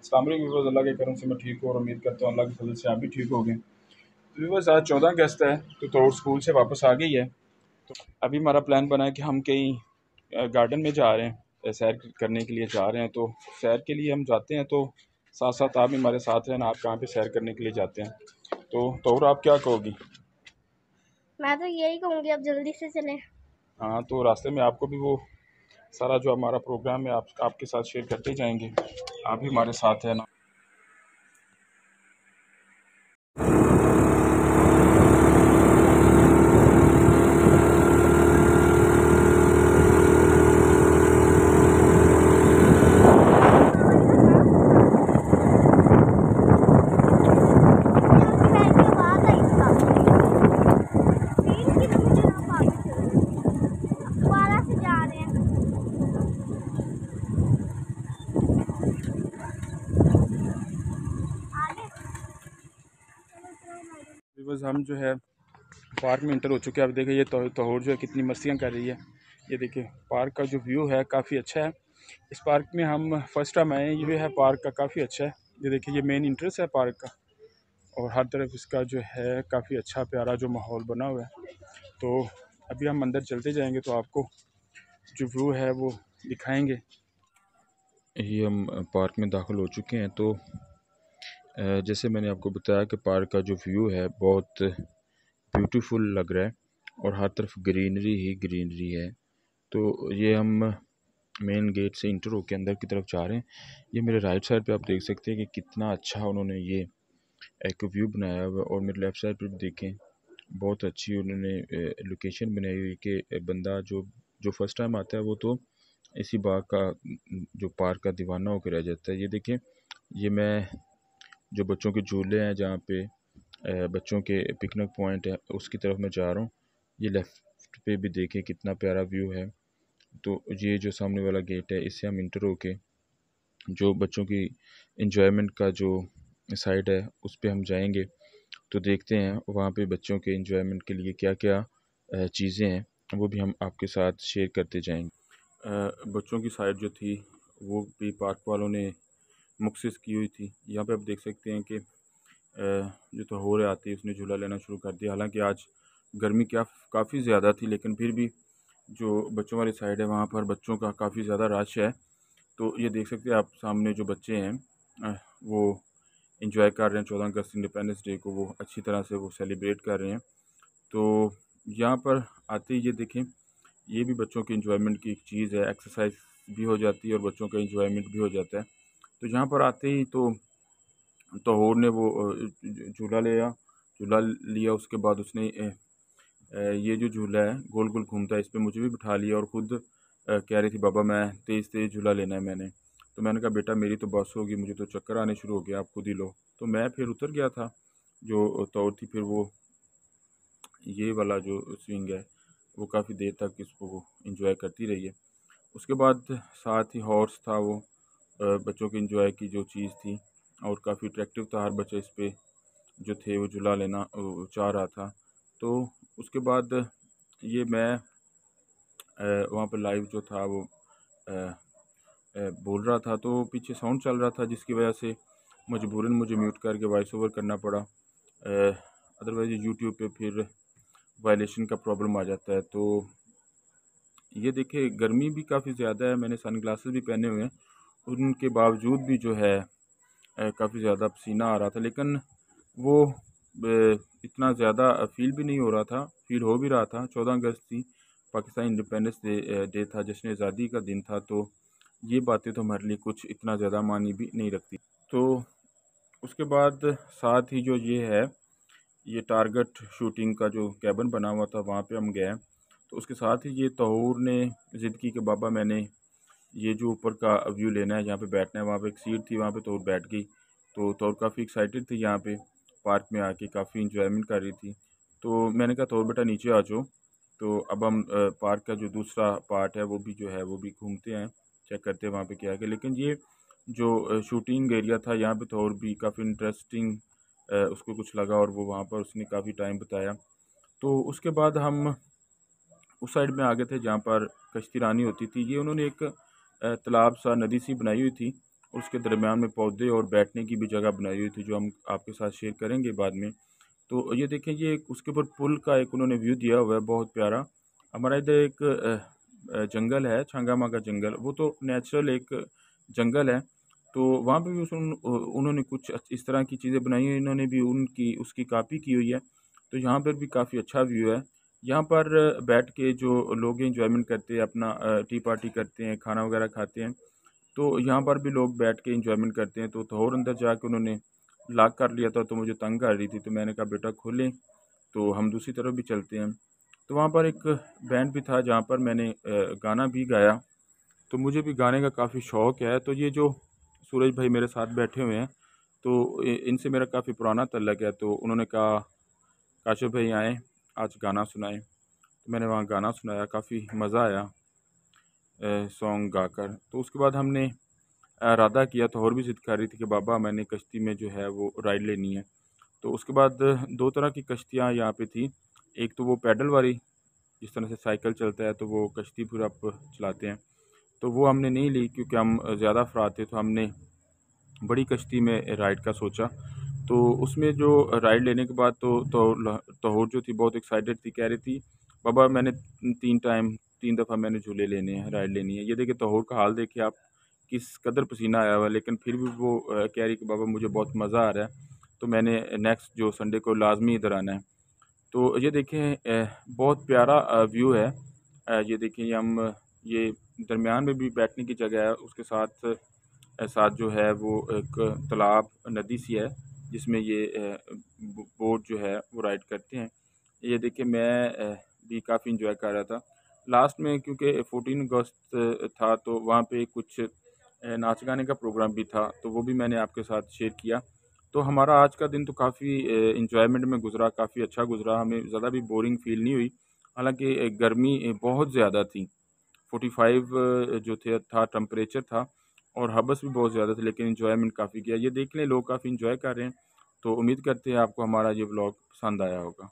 अस्सलाम वालेकुम व्यूअर्स, अल्लाह के करम से मैं ठीक हूँ और उम्मीद करता हूँ अल्लाह के फजल से आप भी ठीक हो गए। तो व्यूअर्स, आज 14 अगस्त है तो तोड़ स्कूल से वापस आ गई है। तो अभी हमारा प्लान बना है कि हम कहीं गार्डन में जा रहे हैं, सैर करने के लिए जा रहे हैं। तो सैर के लिए हम जाते हैं, तो साथ साथ आप भी हमारे साथ रहना। आप कहाँ पे सैर करने के लिए जाते हैं? तो तोड़, आप क्या कहोगी? मैं तो यही कहूंगी अब जल्दी से चलें। हाँ, तो रास्ते में आपको भी वो सारा जो हमारा प्रोग्राम है आपके साथ शेयर करते जाएंगे। आप भी हमारे साथ रहना। दोबारा से जा रहे हैं आगे। बस हम जो है पार्क में इंटर हो चुके हैं। अब देखिए ये तोहर जो है कितनी मस्तियाँ कर रही है। ये देखिए पार्क का जो व्यू है काफ़ी अच्छा है। इस पार्क में हम फर्स्ट टाइम आए हैं। ये है पार्क का काफ़ी अच्छा है। ये देखिए ये मेन इंट्रेंस है पार्क का, और हर तरफ इसका जो है काफ़ी अच्छा प्यारा जो माहौल बना हुआ है। तो अभी हम अंदर चलते जाएंगे तो आपको जो व्यू है वो दिखाएंगे। ये हम पार्क में दाखिल हो चुके हैं। तो जैसे मैंने आपको बताया कि पार्क का जो व्यू है बहुत ब्यूटीफुल लग रहा है और हर तरफ ग्रीनरी ही ग्रीनरी है। तो ये हम मेन गेट से इंटर होकर अंदर की तरफ जा रहे हैं। ये मेरे राइट साइड पे आप देख सकते हैं कि कितना अच्छा उन्होंने ये एक व्यू बनाया हुआ है, और मेरे लेफ़्ट साइड पे भी देखें बहुत अच्छी उन्होंने लोकेशन बनाई हुई कि बंदा जो जो फर्स्ट टाइम आता है वो तो इसी बाग का जो पार्क का दीवाना होकर रह जाता है। ये देखें, ये मैं जो बच्चों के झूले हैं जहाँ पे बच्चों के पिकनिक पॉइंट है उसकी तरफ मैं जा रहा हूँ। ये लेफ़्ट पे भी देखें कितना प्यारा व्यू है। तो ये जो सामने वाला गेट है इससे हम इंटर होके जो बच्चों की इंजॉयमेंट का जो साइड है उस पे हम जाएंगे। तो देखते हैं वहाँ पे बच्चों के इंजॉयमेंट के लिए क्या क्या चीज़ें हैं, वो भी हम आपके साथ शेयर करते जाएंगे। बच्चों की साइड जो थी वो भी पार्क वालों ने मुख्तस की हुई थी। यहाँ पे आप देख सकते हैं कि जो तोहर आती है उसने झूला लेना शुरू कर दिया। हालांकि आज गर्मी क्या काफ़ी ज़्यादा थी, लेकिन फिर भी जो बच्चों वाली साइड है वहाँ पर बच्चों का काफ़ी ज़्यादा रश है। तो ये देख सकते हैं आप सामने जो बच्चे हैं वो इंजॉय कर रहे हैं 14 अगस्त इंडिपेंडेंस डे को। वो अच्छी तरह से वो सेलिब्रेट कर रहे हैं। तो यहाँ पर आते ही ये देखें, ये भी बच्चों के इंजॉयमेंट की एक चीज़ है। एक्सरसाइज भी हो जाती है और बच्चों का इंजॉयमेंट भी हो जाता है। तो यहाँ पर आते ही तो तोहर ने वो झूला लिया। झूला लिया उसके बाद उसने ये जो झूला है गोल गोल घूमता है इस पे मुझे भी बिठा लिया, और ख़ुद कह रही थी बाबा मैं तेज़ तेज़ झूला लेना है मैंने। तो मैंने कहा बेटा मेरी तो बस होगी, मुझे तो चक्कर आने शुरू हो गया, आप खुद ही लो। तो मैं फिर उतर गया था। जो तौर थी फिर वो ये वाला जो स्विंग है वो काफ़ी देर तक इसको वो इंजॉय करती रही है। उसके बाद साथ ही हॉर्स था, वो बच्चों के इंजॉय की जो चीज़ थी और काफ़ी अट्रैक्टिव था। हर बच्चा इस पे जो थे वो झूला लेना चाह रहा था। तो उसके बाद ये मैं वहाँ पर लाइव जो था वो बोल रहा था, तो पीछे साउंड चल रहा था जिसकी वजह से मजबूरन मुझे म्यूट करके वॉइस ओवर करना पड़ा। अदरवाइज़ यूट्यूब पे फिर वायलेशन का प्रॉब्लम आ जाता है। तो ये देखिए गर्मी भी काफ़ी ज़्यादा है, मैंने सन ग्लासेस भी पहने हुए हैं, उनके बावजूद भी जो है काफ़ी ज़्यादा पसीना आ रहा था। लेकिन वो इतना ज़्यादा फ़ील भी नहीं हो रहा था, फ़ील हो भी रहा था। 14 अगस्त थी, पाकिस्तान इंडिपेंडेंस डे था, जश्न आज़ादी का दिन था। तो ये बातें तो हमारे लिए कुछ इतना ज़्यादा मानी भी नहीं रखती। तो उसके बाद साथ ही जो ये है, ये टारगेट शूटिंग का जो कैबिन बना हुआ था वहाँ पे हम गए। तो उसके साथ ही ये तहूर ने ज़िद की कि बाबा मैंने ये जो ऊपर का व्यू लेना है, जहाँ पे बैठना है, वहाँ पे एक सीट थी, वहाँ पे तहूर बैठ गई। तो तहूर काफ़ी एक्साइटेड थी, यहाँ पे पार्क में आके काफ़ी इंजॉयमेंट कर रही थी। तो मैंने कहा तहूर बेटा नीचे आ जाओ। तो अब हम पार्क का जो दूसरा पार्ट है वो भी जो है वो भी घूमते हैं, चेक करते हैं वहाँ पे क्या है। लेकिन ये जो शूटिंग एरिया था यहाँ पे तहूर भी काफ़ी इंटरेस्टिंग उसको कुछ लगा और वो वहाँ पर उसने काफ़ी टाइम बताया। तो उसके बाद हम उस साइड में आ गए थे जहाँ पर कश्ती रानी होती थी। ये उन्होंने एक तालाब सा नदी सी बनाई हुई थी और उसके दरमियान में पौधे और बैठने की भी जगह बनाई हुई थी, जो हम आपके साथ शेयर करेंगे बाद में। तो ये देखें, ये उसके ऊपर पुल का एक उन्होंने व्यू दिया हुआ है बहुत प्यारा। हमारा इधर एक जंगल है, छांगामा का जंगल, वो तो नेचुरल एक जंगल है। तो वहाँ पे भी उन्होंने कुछ इस तरह की चीज़ें बनाई हैं, इन्होंने भी उनकी उसकी कॉपी की हुई है। तो यहाँ पर भी काफ़ी अच्छा व्यू है। यहाँ पर बैठ के जो लोग एंजॉयमेंट करते हैं, अपना टी पार्टी करते हैं, खाना वगैरह खाते हैं। तो यहाँ पर भी लोग बैठ के एंजॉयमेंट करते हैं। तो और अंदर जाके उन्होंने लॉक कर लिया था, तो मुझे तंग कर रही थी, तो मैंने कहा बेटा खोलें, तो हम दूसरी तरफ भी चलते हैं। तो वहाँ पर एक बैंड भी था जहाँ पर मैंने गाना भी गाया। तो मुझे भी गाने का काफ़ी शौक़ है। तो ये जो सूरज भाई मेरे साथ बैठे हुए हैं, तो इनसे मेरा काफ़ी पुराना तल्लक है। तो उन्होंने कहा काशिफ़ भाई आएँ, आज गाना सुनाएँ। तो मैंने वहाँ गाना सुनाया, काफ़ी मज़ा आया सॉन्ग गाकर। तो उसके बाद हमने इरादा किया, तो और भी ज़िद कर रही थी कि बाबा मैंने कश्ती में जो है वो राइड लेनी है। तो उसके बाद 2 तरह की कश्तियाँ यहाँ पे थी। एक तो वो पैडल वाली, जिस तरह से साइकिल चलता है तो वो कश्ती फिर आप चलाते हैं। तो वो हमने नहीं ली क्योंकि हम ज़्यादा अफ़राद थे, तो हमने बड़ी कश्ती में राइड का सोचा। तो उसमें जो राइड लेने के बाद तोहूर जो थी बहुत एक्साइटेड थी, कह रही थी बाबा मैंने 3 दफ़ा मैंने झूले लेने हैं, राइड लेनी है। ये देखिए तोहूर का हाल देखिए आप, किस कदर पसीना आया हुआ है, लेकिन फिर भी वो कह रही कि बाबा मुझे बहुत मज़ा आ रहा है, तो मैंने नेक्स्ट जो संडे को लाज़मी इधर आना है। तो ये देखें बहुत प्यारा व्यू है। ये देखिए ये दरमियान में भी बैठने की जगह है, उसके साथ जो है वो एक तालाब नदी सी है, जिसमें ये बोट जो है वो राइड करते हैं। ये देखिए मैं भी काफ़ी इंजॉय कर रहा था। लास्ट में क्योंकि 14 अगस्त था, तो वहाँ पे कुछ नाच गाने का प्रोग्राम भी था, तो वो भी मैंने आपके साथ शेयर किया। तो हमारा आज का दिन तो काफ़ी एन्जॉयमेंट में गुज़रा, काफ़ी अच्छा गुज़रा, हमें ज़्यादा भी बोरिंग फ़ील नहीं हुई। हालाँकि गर्मी बहुत ज़्यादा थी, 45 जो था टेम्परेचर था, और हबस भी बहुत ज़्यादा थी, लेकिन एन्जॉयमेंट काफ़ी किया। ये देख लें लोग काफ़ी एन्जॉय कर रहे हैं। तो उम्मीद करते हैं आपको हमारा ये व्लॉग पसंद आया होगा।